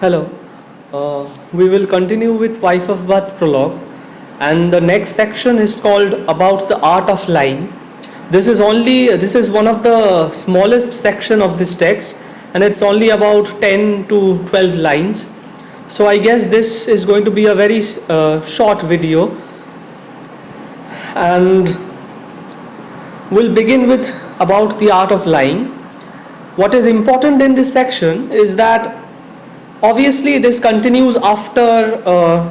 Hello. We will continue with Wife of Bath's prologue, and the next section is called About the Art of Lying. This is one of the smallest section of this text, and it's only about 10 to 12 lines. So I guess this is going to be a very short video, and we'll begin with about the art of lying. What is important in this section is that obviously this continues after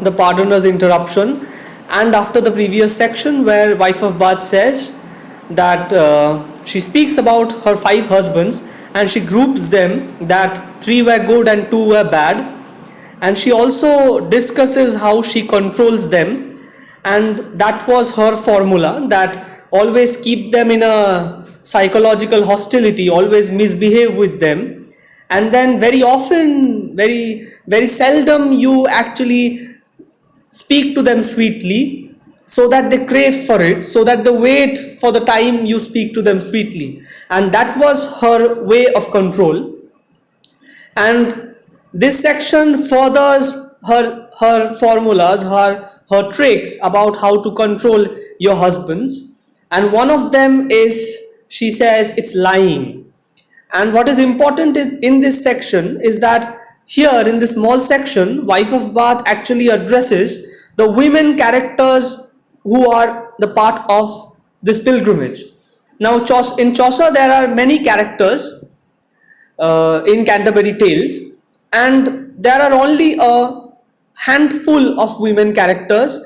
the pardoner's interruption and after the previous section where wife of Bath says that she speaks about her 5 husbands and she groups them that 3 were good and 2 were bad, and she also discusses how she controls them, and that was her formula, that always keep them in a psychological hostility, always misbehave with them, and then very often, very seldom you actually speak to them sweetly, so that they crave for it, so that they wait for the time you speak to them sweetly. And that was her way of control. And this section furthers her formulas, her tricks about how to control your husbands. And one of them is, she says, it's lying. And what is important in this section is that here in this small section, wife of Bath actually addresses the women characters who are the part of this pilgrimage. Now in Chaucer there are many characters in Canterbury Tales, and there are only a handful of women characters,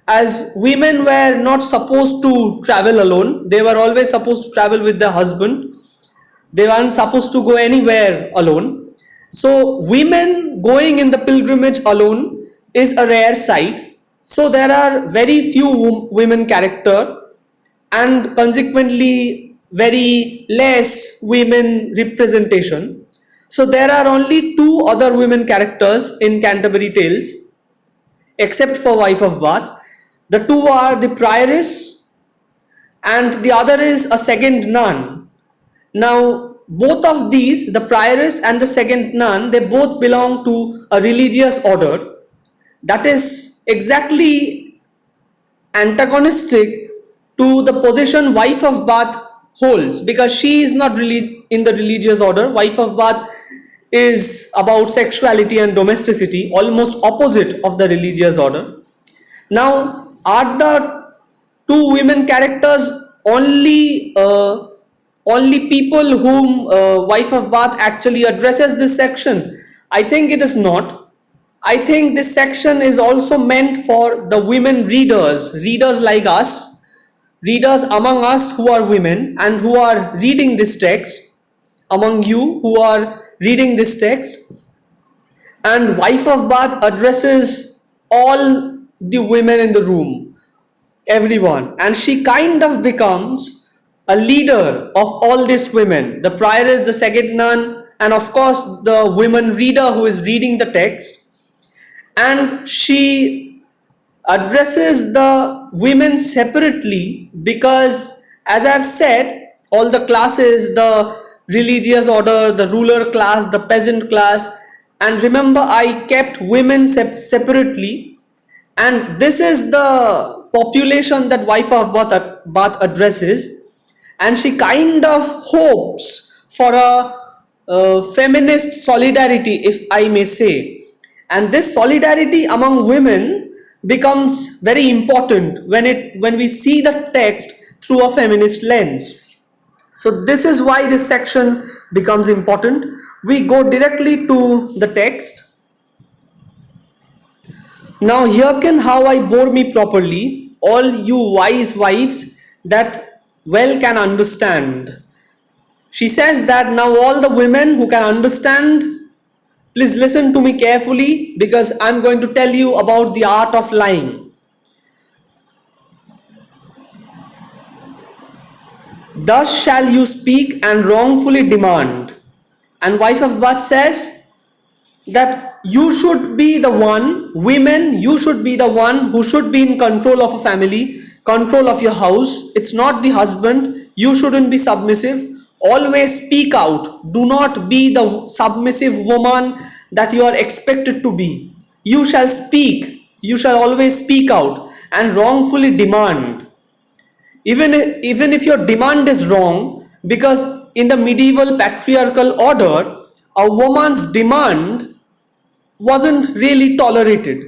as women were not supposed to travel alone. They were always supposed to travel with their husband. They weren't supposed to go anywhere alone. So women going in the pilgrimage alone is a rare sight. So there are very few women character, and consequently very less women representation. So there are only 2 other women characters in Canterbury Tales except for wife of Bath. The 2 are the prioress and the other is a second nun. Now both of these, the prioress and the second nun, they both belong to a religious order that is exactly antagonistic to the position wife of Bath holds, because she is not really in the religious order. Wife of Bath is about sexuality and domesticity, almost opposite of the religious order. Now are the 2 women characters only people whom wife of Bath actually addresses this section? I think it is not. I think this section is also meant for the women readers like us, readers among us who are women and who are reading this text, among you who are reading this text. And wife of Bath addresses all the women in the room, everyone, and she kind of becomes a leader of all these women, the prioress, the second nun, and of course the women reader who is reading the text. And she addresses the women separately because, as I've said, all the classes, the religious order, the ruler class, the peasant class, and remember I kept women separately, and this is the population that wife of Bath addresses. And she kind of hopes for a feminist solidarity, if I may say. And this solidarity among women becomes very important when we see the text through a feminist lens. So this is why this section becomes important. We go directly to the text. Now hearken how I bore me properly, all you wise wives that well can understand. She says that now all the women who can understand, please listen to me carefully, because I'm going to tell you about the art of lying. Thus shall you speak and wrongfully demand. And wife of Bath says that you should be the one, women, you should be the one who should be in control of a family, control of your house. It's not the husband. You shouldn't be submissive. Always speak out. Do not be the submissive woman that you are expected to be. You shall speak, you shall always speak out and wrongfully demand. Even if your demand is wrong, because in the medieval patriarchal order, a woman's demand wasn't really tolerated.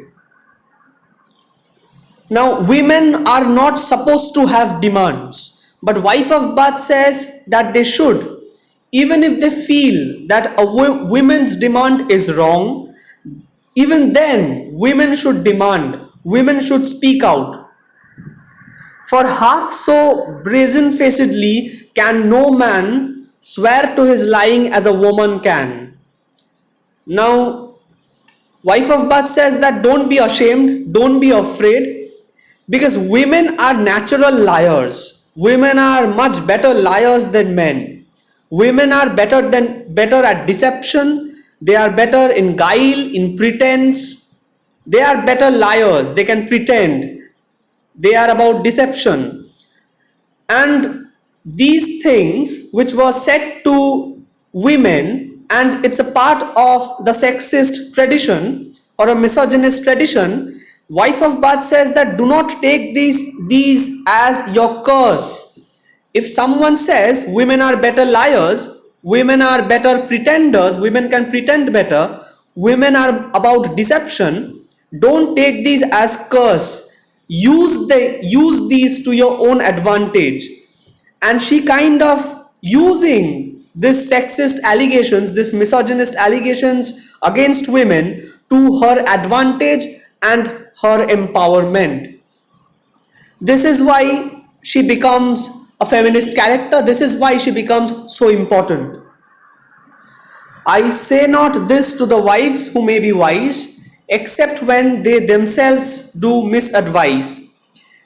Now, women are not supposed to have demands, but wife of Bath says that they should. Even if they feel that a woman's demand is wrong, even then, women should demand, women should speak out. For half so brazen facedly can no man swear to his lying as a woman can. Now, wife of Bath says that don't be ashamed, don't be afraid, because women are natural liars. Women are much better liars than men. Women are better at deception. They are better in guile, in pretense. They are better liars. They can pretend. They are about deception. And these things which were said to women, and it's a part of the sexist tradition or a misogynist tradition, wife of Bath says that do not take these as your curse. If someone says women are better liars, women are better pretenders, women can pretend better, women are about deception, don't take these as curse. Use these to your own advantage. And she kind of using this sexist allegations, this misogynist allegations against women to her advantage and her empowerment. This is why she becomes a feminist character. This is why she becomes so important. I say not this to the wives who may be wise, except when they themselves do misadvise.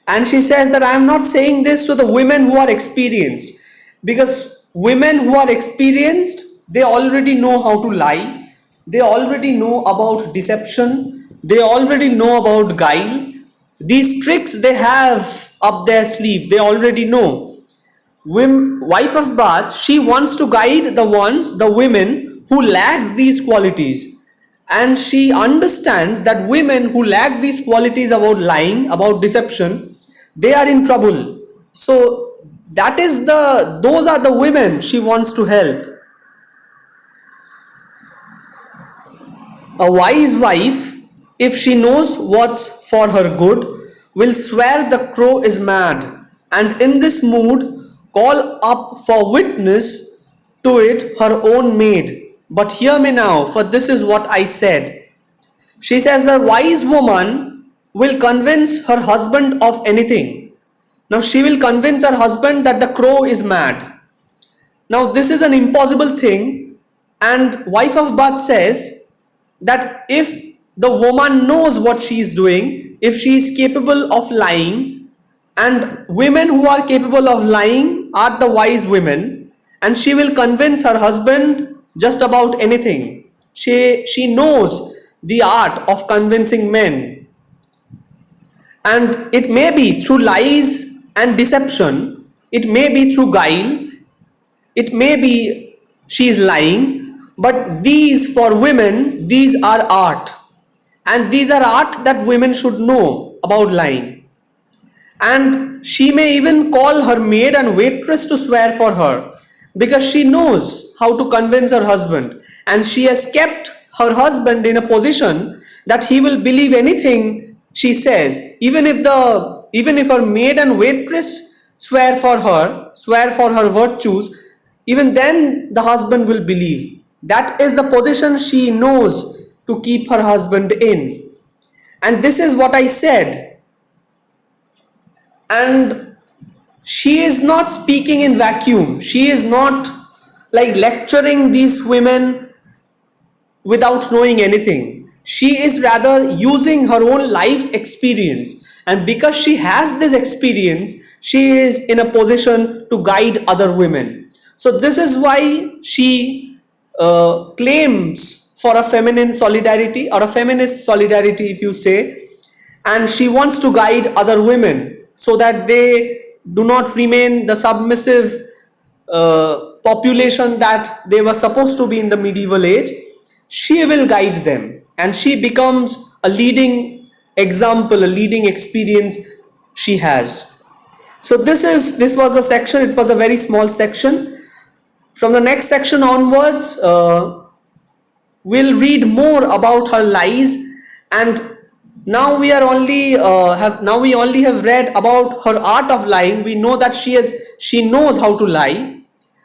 And she says that I am not saying this to the women who are experienced, because women who are experienced, they already know how to lie, they already know about deception, they already know about guile. These tricks they have up their sleeve, they already know. Wife of Bath, she wants to guide the women who lacks these qualities, and she understands that women who lack these qualities about lying, about deception, they are in trouble. So those are the women she wants to help. A wise wife, if she knows what's for her good, will swear the crow is mad, and in this mood call up for witness to it her own maid. But hear me now, for this is what I said. She says the wise woman will convince her husband of anything. Now she will convince her husband that the crow is mad. Now this is an impossible thing, and wife of Bath says that if the woman knows what she is doing, if she is capable of lying, and women who are capable of lying are the wise women, and she will convince her husband just about anything. She knows the art of convincing men, and it may be through lies and deception, it may be through guile, it may be she is lying, but these for women, these are art, and these are art that women should know about lying. And she may even call her maid and waitress to swear for her, because she knows how to convince her husband, and she has kept her husband in a position that he will believe anything she says, even if her maid and waitress swear for her virtues, even then the husband will believe. That is the position she knows to keep her husband in. And this is what I said. And she is not speaking in vacuum. She is not like lecturing these women without knowing anything. She is rather using her own life's experience. And because she has this experience, she is in a position to guide other women. So this is why she claims for a feminine solidarity, or a feminist solidarity if you say, and she wants to guide other women so that they do not remain the submissive population that they were supposed to be in the medieval age. she will guide them, and she becomes a leading example, a leading experience she has. So this was the section. It was a very small section. From the next section onwards, we'll read more about her lies, and now we only have read about her art of lying. We know that she knows how to lie,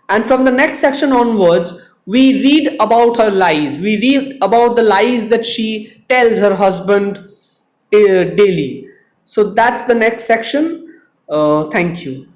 and from the next section onwards, we read about her lies. We read about the lies that she tells her husband daily. So that's the next section. Thank you.